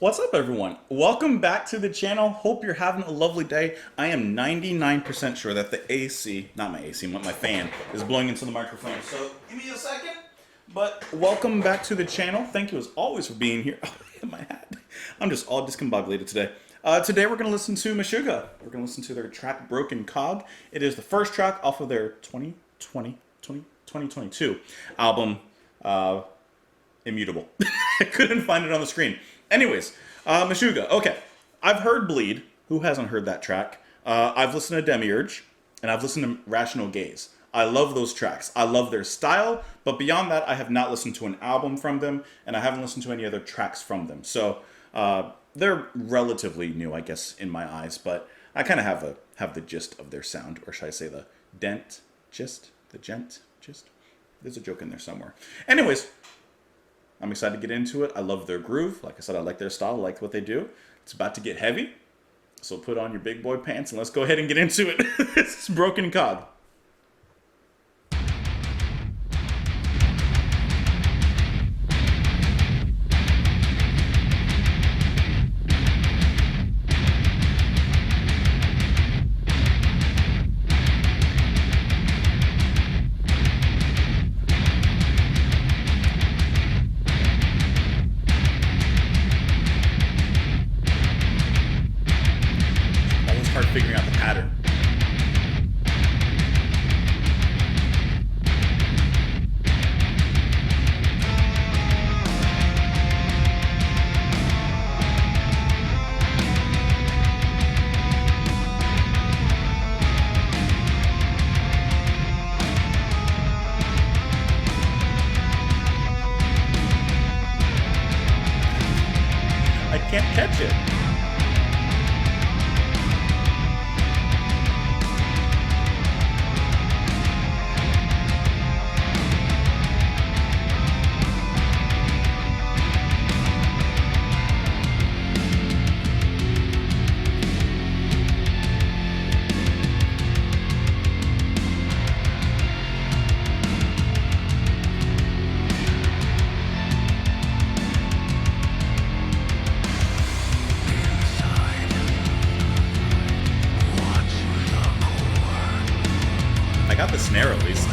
What's up, everyone? Welcome back to the channel. Hope you're having a lovely day. I am 99% sure that the AC, not my AC, my fan, is blowing into the microphone. So give me a second. But welcome back to the channel. Thank you as always for being here. Oh, my hat. I'm just all discombobulated today. Today we're going to listen to Meshuggah. We're going to listen to their track Broken Cog. It is the first track off of their 2022 album, Immutable. I couldn't find it on the screen. Anyways, Meshuggah. Okay, I've heard Bleed. Who hasn't heard that track? I've listened to Demiurge, and I've listened to Rational Gaze. I love those tracks. I love their style, but beyond that, I have not listened to an album from them, and I haven't listened to any other tracks from them. So they're relatively new, I guess, in my eyes, but I kind of have the gist of their sound, or should I say the gist? There's a joke in there somewhere. Anyways, I'm excited to get into it. I love their groove. Like I said, I like their style. I like what they do. It's about to get heavy. So put on your big boy pants and let's go ahead and get into it. This is Broken Cog. Figuring out the pattern. I can't catch it. I got the snare at least.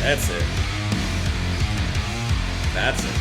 That's it. That's it.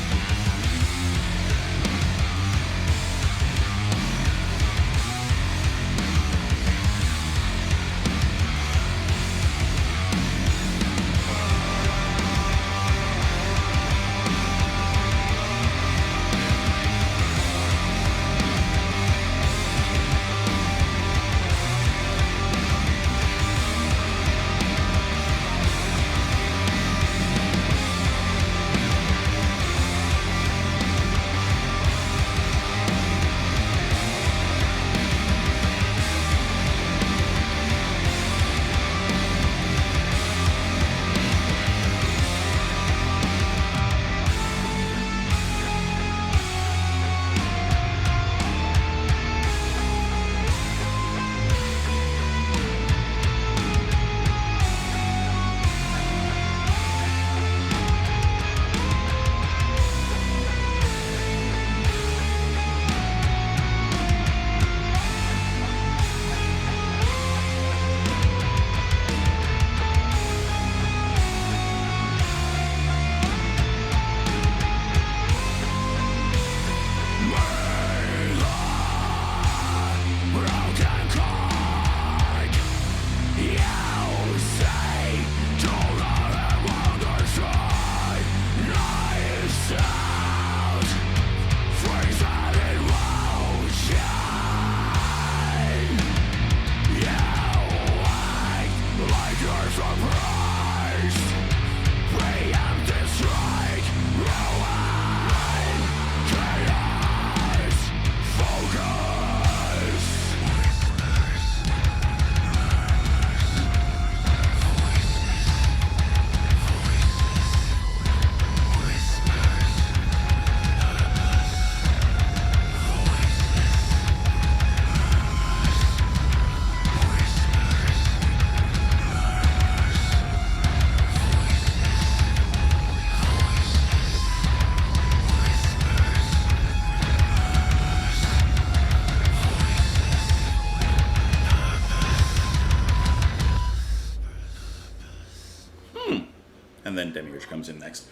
and then Demiurge comes in next.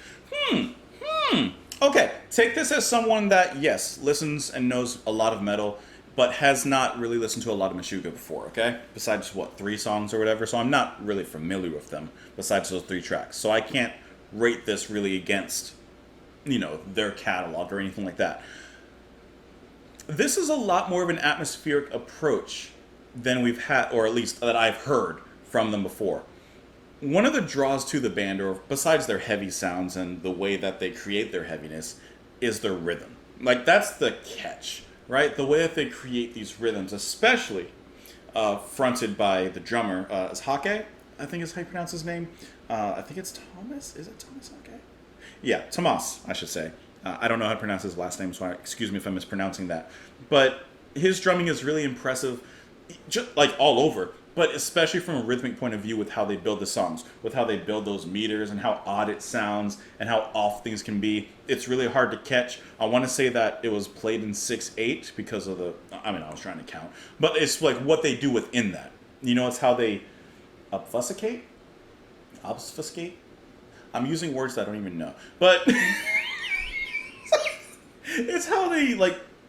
Okay, take this as someone that, yes, listens and knows a lot of metal, but has not really listened to a lot of Meshuggah before, okay? Besides, 3 songs or whatever, so I'm not really familiar with them, besides those 3 tracks. So I can't rate this really against, their catalog or anything like that. This is a lot more of an atmospheric approach than we've had, or at least that I've heard from them before. One of the draws to the band, or besides their heavy sounds and the way that they create their heaviness, is their rhythm. Like, that's the catch, right? The way that they create these rhythms, especially fronted by the drummer, is Hake, I think is how you pronounce his name. I think it's Thomas. Is it Thomas Hake? Yeah, Tomas, I should say. I don't know how to pronounce his last name, so excuse me if I'm mispronouncing that. But his drumming is really impressive, just like all over, but especially from a rhythmic point of view with how they build the songs, with how they build those meters and how odd it sounds and how off things can be. It's really hard to catch. I want to say that it was played in 6/8 because of I was trying to count. But it's like what they do within that. It's how they obfuscate? I'm using words that I don't even know. But it's how they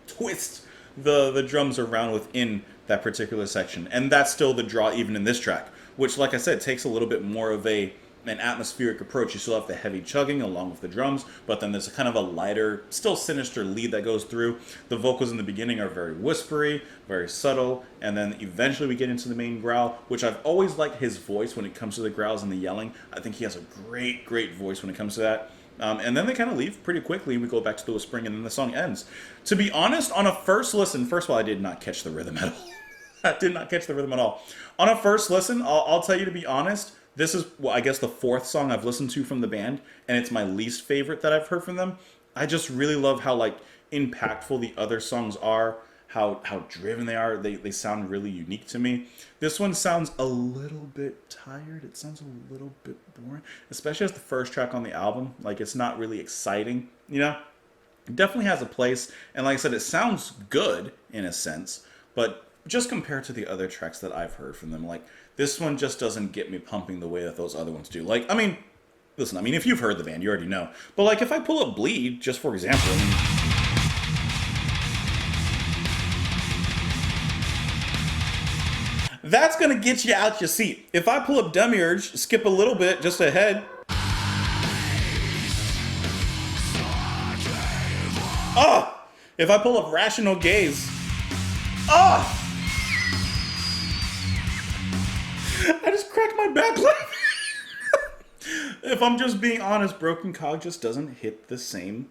twist the drums around within that particular section, and that's still the draw even in this track, which, like I said, takes a little bit more of an atmospheric approach. You still have the heavy chugging along with the drums, but then there's a kind of a lighter, still sinister lead that goes through. The vocals in the beginning are very whispery, very subtle, and then eventually we get into the main growl, which I've always liked his voice when it comes to the growls and the yelling. I think he has a great voice when it comes to that. And then they kind of leave pretty quickly, and we go back to the whispering, and then the song ends. To be honest, on a first listen, first of all, I did not catch the rhythm at all. I did not catch the rhythm at all. On a first listen, I'll tell you, to be honest, this is, I guess, the 4th song I've listened to from the band, and it's my least favorite that I've heard from them. I just really love how, impactful the other songs are, how driven they are. They sound really unique to me. This one sounds a little bit tired. It sounds a little bit boring, especially as the first track on the album. It's not really exciting, It definitely has a place, and like I said, it sounds good in a sense, but just compared to the other tracks that I've heard from them, this one just doesn't get me pumping the way that those other ones do. Listen, if you've heard the band, you already know. But if I pull up Bleed, just for example, that's going to get you out your seat. If I pull up Demiurge, skip a little bit just ahead. Oh! If I pull up Rational Gaze. Oh! I just cracked my back. If I'm just being honest, Broken Cog just doesn't hit the same.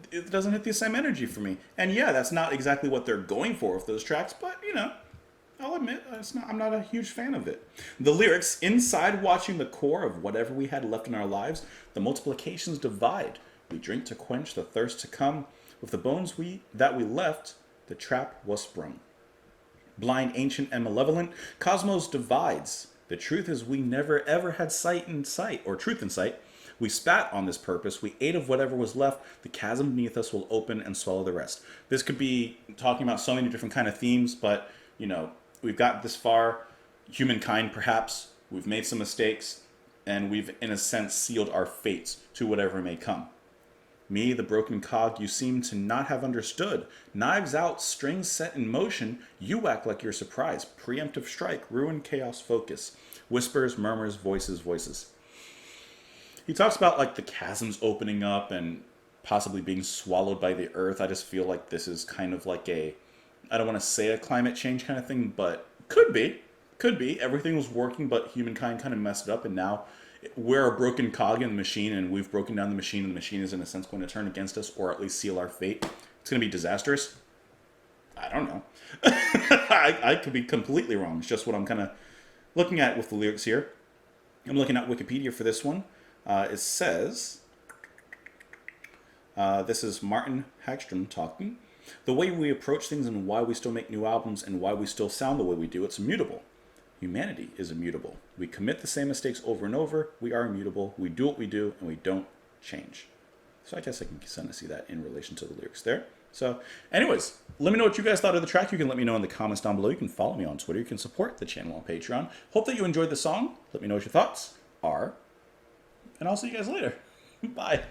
It doesn't hit the same energy for me. And yeah, that's not exactly what they're going for with those tracks, but I'll admit, I'm not a huge fan of it. The lyrics, inside watching the core of whatever we had left in our lives, the multiplications divide. We drink to quench the thirst to come. With the bones that we left, the trap was sprung. Blind, ancient, and malevolent, cosmos divides. The truth is we never ever had truth in sight. We spat on this purpose. We ate of whatever was left. The chasm beneath us will open and swallow the rest. This could be talking about so many different kind of themes, but, we've got this far. Humankind, perhaps. We've made some mistakes, and we've, in a sense, sealed our fates to whatever may come. Me, the broken cog, you seem to not have understood. Knives out, strings set in motion, you act like you're surprised. Preemptive strike, ruin, chaos, focus. Whispers, murmurs, voices. He talks about the chasms opening up and possibly being swallowed by the earth. I just feel like this is kind of I don't want to say a climate change kind of thing, but could be. Everything was working, but humankind kind of messed it up, and now we're a broken cog in the machine, and we've broken down the machine, and the machine is in a sense going to turn against us, or at least seal our fate. It's going to be disastrous. I don't know. I could be completely wrong. It's just what I'm kind of looking at with the lyrics here. I'm looking at Wikipedia for this one. It says, this is Martin Hagstrom talking. The way we approach things and why we still make new albums and why we still sound the way we do, it's immutable. Humanity is immutable. We commit the same mistakes over and over. We are immutable. We do what we do, and we don't change. So I guess I can kind of see that in relation to the lyrics there. So anyways, let me know what you guys thought of the track. You can let me know in the comments down below. You can follow me on Twitter. You can support the channel on Patreon. Hope that you enjoyed the song. Let me know what your thoughts are. and I'll see you guys later. Bye.